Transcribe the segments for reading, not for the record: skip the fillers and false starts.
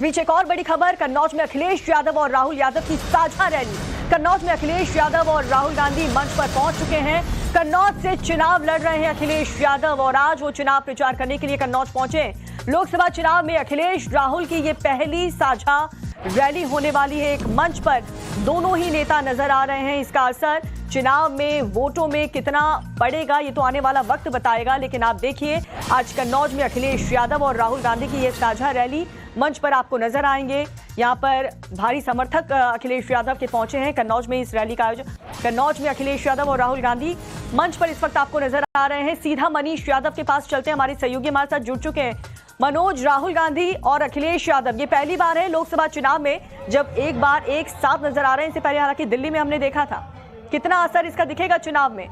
बीच एक और बड़ी खबर, कन्नौज में अखिलेश यादव और राहुल यादव की साझा रैली। कन्नौज में अखिलेश यादव और राहुल गांधी मंच पर पहुंच चुके हैं। कन्नौज से चुनाव लड़ रहे हैं अखिलेश यादव और आज वो चुनाव प्रचार करने के लिए कन्नौज पहुंचे। लोकसभा चुनाव में अखिलेश राहुल की ये पहली साझा रैली होने वाली है। एक मंच पर दोनों ही नेता नजर आ रहे हैं। इसका असर चुनाव में वोटों में कितना पड़ेगा ये तो आने वाला वक्त बताएगा, लेकिन आप देखिए आज कन्नौज में अखिलेश यादव और राहुल गांधी की ये साझा रैली मंच पर आपको नजर आएंगे। यहाँ पर भारी समर्थक अखिलेश यादव के पहुंचे हैं कन्नौज में इस रैली का आयोजन। कन्नौज में अखिलेश यादव और राहुल गांधी मंच पर इस वक्त आपको नजर आ रहे हैं। सीधा मनीष यादव के पास चलते हैं, हमारे सहयोगी हमारे साथ जुड़ चुके हैं। मनोज, राहुल गांधी और अखिलेश यादव ये पहली बार है लोकसभा चुनाव में जब एक बार एक साथ नजर आ रहे हैं। इससे पहले हालांकि दिल्ली में हमने देखा था। कितना असर इसका दिखेगा चुनाव में?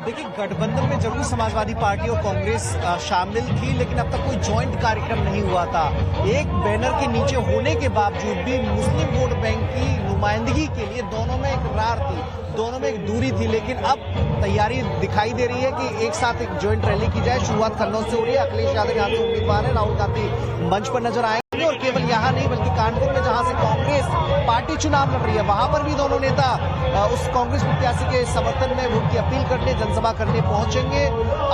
देखिए, गठबंधन में जरूर समाजवादी पार्टी और कांग्रेस शामिल थी, लेकिन अब तक कोई जॉइंट कार्यक्रम नहीं हुआ था। एक बैनर के नीचे होने के बावजूद भी मुस्लिम वोट बैंक की नुमाइंदगी के लिए दोनों में एक रार थी, दोनों में एक दूरी थी। लेकिन अब तैयारी दिखाई दे रही है कि एक साथ एक जॉइंट रैली की जाए। शुरुआत कन्नौज से हो रही है। अखिलेश यादव यहाँ से उम्मीदवार है, राहुल गांधी मंच पर नजर आएंगे और केवल यहाँ नहीं बल्कि कानपुर में जहाँ से कांग्रेस पार्टी चुनाव लड़ रही है वहां पर भी दोनों नेता उस कांग्रेस प्रत्याशी के समर्थन में वोट की अपील करने, जनसभा करने पहुंचेंगे।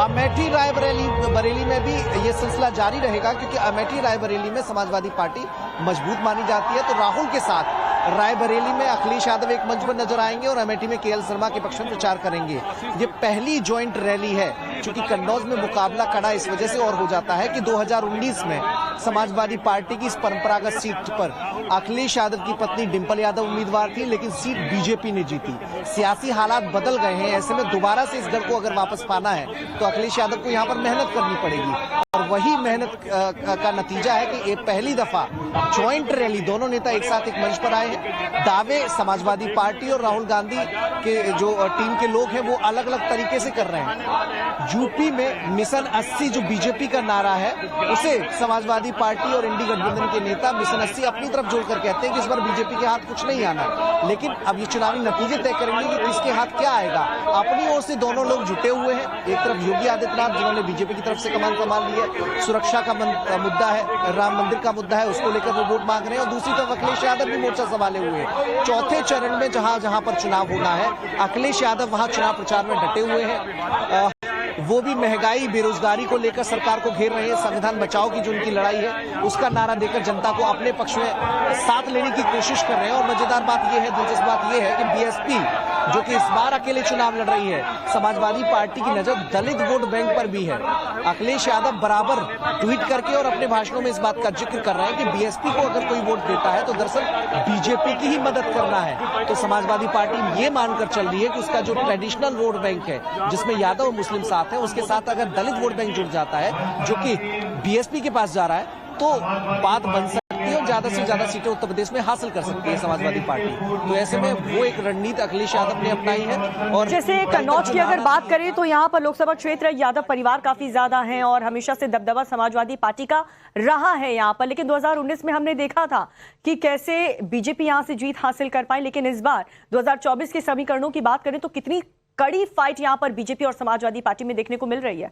अमेठी रायबरेली में भी ये सिलसिला जारी रहेगा, क्योंकि अमेठी रायबरेली में समाजवादी पार्टी मजबूत मानी जाती है। तो राहुल के साथ रायबरेली में अखिलेश यादव एक मंच पर नजर आएंगे और अमेठी में केएल शर्मा के पक्ष में प्रचार करेंगे। ये पहली ज्वाइंट रैली है। चूंकि कन्नौज में मुकाबला कड़ा इस वजह से और हो जाता है कि 2019 में समाजवादी पार्टी की इस परंपरागत सीट पर अखिलेश यादव की पत्नी डिंपल यादव उम्मीदवार थी, लेकिन सीट बीजेपी ने जीती। सियासी हालात बदल गए हैं। ऐसे में दोबारा से इस गढ़ को अगर वापस पाना है तो अखिलेश यादव को यहाँ पर मेहनत करनी पड़ेगी और वही मेहनत का नतीजा है कि ये पहली दफा ज्वाइंट रैली दोनों नेता एक साथ एक मंच पर आए हैं। दावे समाजवादी पार्टी और राहुल गांधी के जो टीम के लोग हैं वो अलग अलग तरीके से कर रहे हैं। यूपी में मिशन 80 जो बीजेपी का नारा है उसे समाजवादी पार्टी और इंडी गठबंधन के नेता मिशन 80 अपनी तरफ जोड़कर कहते हैं कि इस बार बीजेपी के हाथ कुछ नहीं आना। लेकिन अब ये चुनावी नतीजे तय करेंगे कि किसके हाथ क्या आएगा। अपनी ओर से दोनों लोग जुटे हुए हैं। एक तरफ योगी आदित्यनाथ जिन्होंने बीजेपी की तरफ से कमान संभाल ली है, सुरक्षा का मुद्दा है, राम मंदिर का मुद्दा है, उसको लेकर वो वोट मांग रहे हैं और दूसरी तरफ अखिलेश यादव भी मोर्चा संभाले हुए हैं। चौथे चरण में जहां पर चुनाव होना है अखिलेश यादव वहां चुनाव प्रचार में डटे हुए हैं। वो भी महंगाई, बेरोजगारी को लेकर सरकार को घेर रहे हैं। संविधान बचाओ की जो उनकी लड़ाई है उसका नारा देकर जनता को अपने पक्ष में साथ लेने की कोशिश कर रहे हैं। और मजेदार बात यह है, दिलचस्प बात यह है कि बीएसपी जो कि इस बार अकेले चुनाव लड़ रही है, समाजवादी पार्टी की नजर दलित वोट बैंक पर भी है। अखिलेश यादव बराबर ट्वीट करके और अपने भाषणों में इस बात का जिक्र कर रहे हैं कि बीएसपी को अगर कोई वोट देता है तो दरअसल बीजेपी की ही मदद करना है। तो समाजवादी पार्टी ये मानकर चल रही है कि उसका जो ट्रेडिशनल वोट बैंक है जिसमें यादव मुस्लिम साथ है, उसके साथ अगर दलित वोट बैंक जुड़ जाता है जो कि बीएसपी के पास जा रहा है तो बात बन सकती है और ज्यादा से ज्यादा सीटें उत्तर प्रदेश में हासिल कर सकती है समाजवादी पार्टी। तो ऐसे में वो एक रणनीति अखिलेश यादव ने अपनाई है। और जैसे कन्नौज की अगर बात करें तो यहाँ पर लोकसभा क्षेत्र यादव परिवार काफी ज्यादा है और हमेशा से दबदबा समाजवादी पार्टी का रहा है यहाँ पर। लेकिन 2019 में हमने देखा था कि कैसे बीजेपी यहाँ से जीत हासिल कर पाई, लेकिन इस बार 2024 के समीकरणों की बात करें तो कितनी कड़ी फाइट यहाँ पर बीजेपी और समाजवादी पार्टी में देखने को मिल रही है।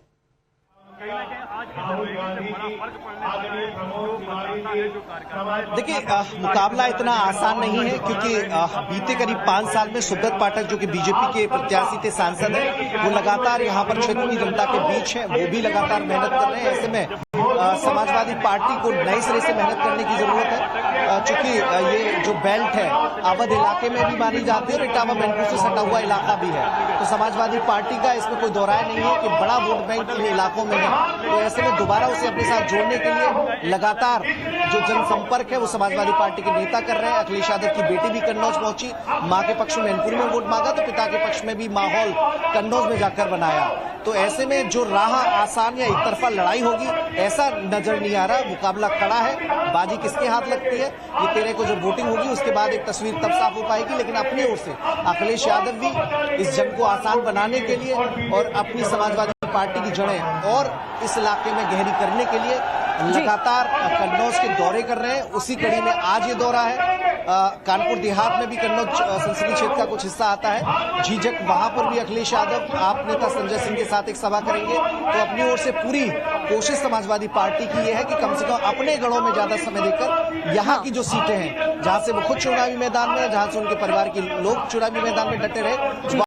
देखिए, मुकाबला इतना आसान नहीं है, क्योंकि बीते करीब 5 साल में सुब्रत पाठक जो कि बीजेपी के प्रत्याशी थे, सांसद हैं, वो लगातार यहाँ पर क्षेत्र की जनता के बीच हैं, वो भी लगातार मेहनत कर रहे हैं। ऐसे में समाजवादी पार्टी को नए सिरे से मेहनत करने की जरूरत है। चूंकि ये जो बेल्ट है अवध इलाके में भी मानी जाती है और इटावा मैनपुर से सटा हुआ इलाका भी है, तो समाजवादी पार्टी का इसमें कोई दोहराय नहीं है कि बड़ा वोट बैंक इन इलाकों में है। तो ऐसे में दोबारा उसे अपने साथ जोड़ने के लिए लगातार जो जनसंपर्क है वो समाजवादी पार्टी के नेता कर रहे हैं। अखिलेश यादव की बेटी भी कन्नौज पहुंची, मां के पक्ष में मैनपुर में वोट मांगा तो पिता के पक्ष में भी माहौल कन्नौज में जाकर बनाया। तो ऐसे में जो राह आसान या एक तरफा लड़ाई होगी ऐसा नजर नहीं आ रहा। मुकाबला कड़ा है, बाजी किसके हाथ लगती है ये 13 को जब वोटिंग होगी उसके बाद एक तस्वीर तब साफ हो पाएगी। लेकिन अपनी ओर से अखिलेश यादव भी इस जंग को आसान बनाने के लिए और अपनी समाजवादी पार्टी की जड़ें और इस इलाके में गहरी करने के लिए लगातार कन्नौज के दौरे कर रहे हैं। उसी कड़ी में आज ये दौरा है। कानपुर देहात में भी कन्नौज संसदीय क्षेत्र का कुछ हिस्सा आता है। झीझक, वहां पर भी अखिलेश यादव आप नेता संजय सिंह के साथ एक सभा करेंगे। तो अपनी ओर से पूरी कोशिश समाजवादी पार्टी की यह है कि कम से कम अपने गढ़ों में ज्यादा समय देकर यहाँ की जो सीटें हैं, जहां से वो खुद चुनावी मैदान में, जहां से उनके परिवार के लोग चुनावी मैदान में डटे रहे,